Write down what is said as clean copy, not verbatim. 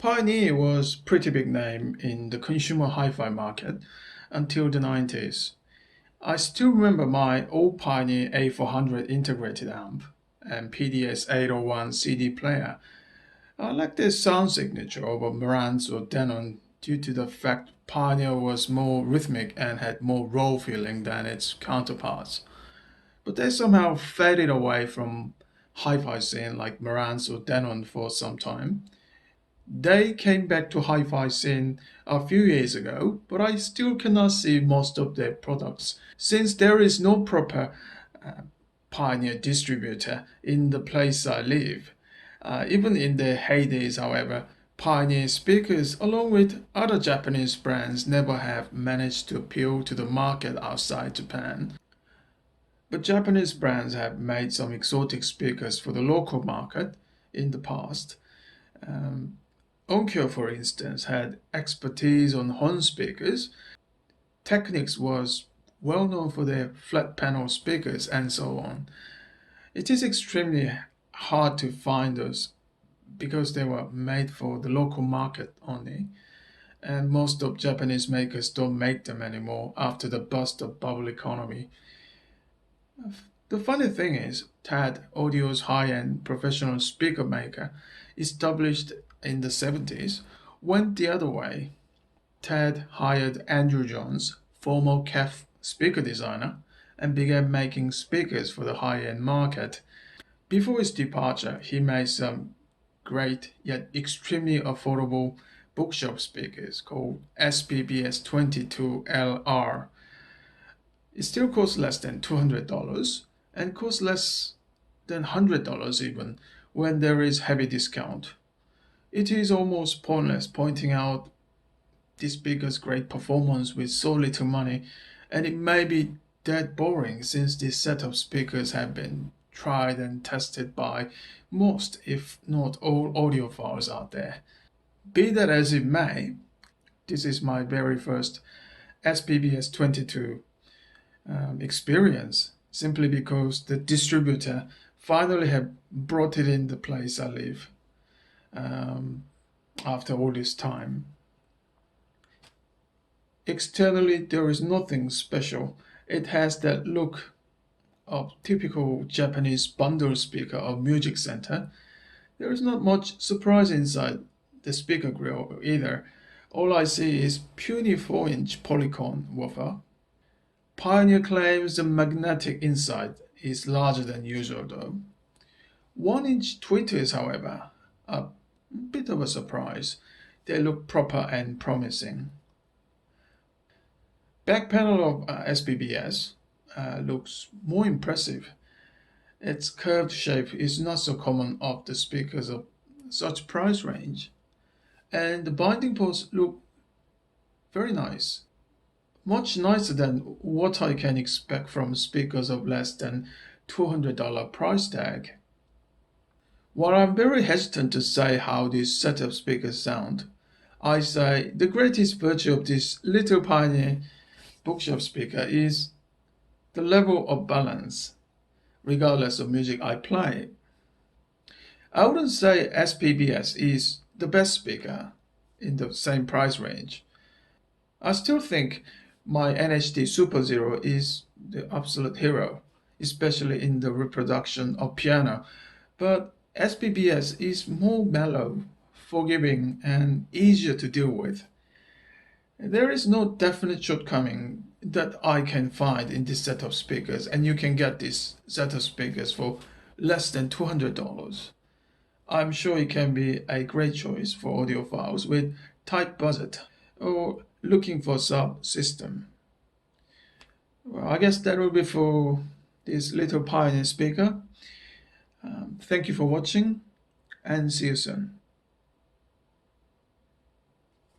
Pioneer was a pretty big name in the consumer hi-fi market until the 90s. I still remember my old Pioneer A400 integrated amp and PDS 801 CD player. I like their sound signature over Marantz or Denon due to the fact Pioneer was more rhythmic and had more raw feeling than its counterparts. But they somehow faded away from hi-fi scene like Marantz or Denon for some time. They came back to hi-fi scene a few years ago, but I still cannot see most of their products since there is no proper uh, Pioneer distributor in the place I live. Even in their heydays, however, Pioneer speakers, along with other Japanese brands, never have managed to appeal to the market outside Japan. But Japanese brands have made some exotic speakers for the local market in the past. Um, Onkyo, for instance, had expertise on horn speakers. Technics was well known for their flat panel speakers and so on. It is extremely hard to find those because they were made for the local market only, and most of Japanese makers don't make them anymore after the bust of bubble economy. The funny thing is, TAD, Audio's high-end professional speaker maker, established in the 70s, went the other way. TAD hired Andrew Jones, former CAF speaker designer, and began making speakers for the high-end market. Before his departure, he made some great yet extremely affordable bookshop speakers called SP BS22 LR. It still costs less than $200 and costs less than $100 even when there is heavy discount. It is almost pointless pointing out this speaker's great performance with so little money, and it may be dead boring since this set of speakers have been tried and tested by most, if not all, audiophiles out there. Be that as it may, this is my very first SPBS 22 experience simply because the distributor finally have brought it in the place I live um, after all this time. Externally, there is nothing special. It has that look of typical Japanese bundle speaker or music center. There is not much surprise inside the speaker grill either. All I see is puny 4-inch polycon woofer. Pioneer claims the magnetic inside is larger than usual though. 1-inch tweeters, however, are a bit of a surprise. They look proper and promising. Back panel of SPBS looks more impressive. Its curved shape is not so common of the speakers of such price range. And the binding ports look very nice. Much nicer than what I can expect from speakers of less than $200 price tag. While I'm very hesitant to say how these set of speakers sound, I say the greatest virtue of this little Pioneer bookshelf speaker is the level of balance, regardless of music I play. I wouldn't say SPBS is the best speaker in the same price range. I still think my NHD Super Zero is the absolute hero, especially in the reproduction of piano, but SPBS is more mellow, forgiving, and easier to deal with. There is no definite shortcoming that I can find in this set of speakers, and you can get this set of speakers for less than $200. I'm sure it can be a great choice for audiophiles with tight budget or looking for sub-system. Well, I guess that will be for this little Pioneer speaker. Thank you for watching and see you soon.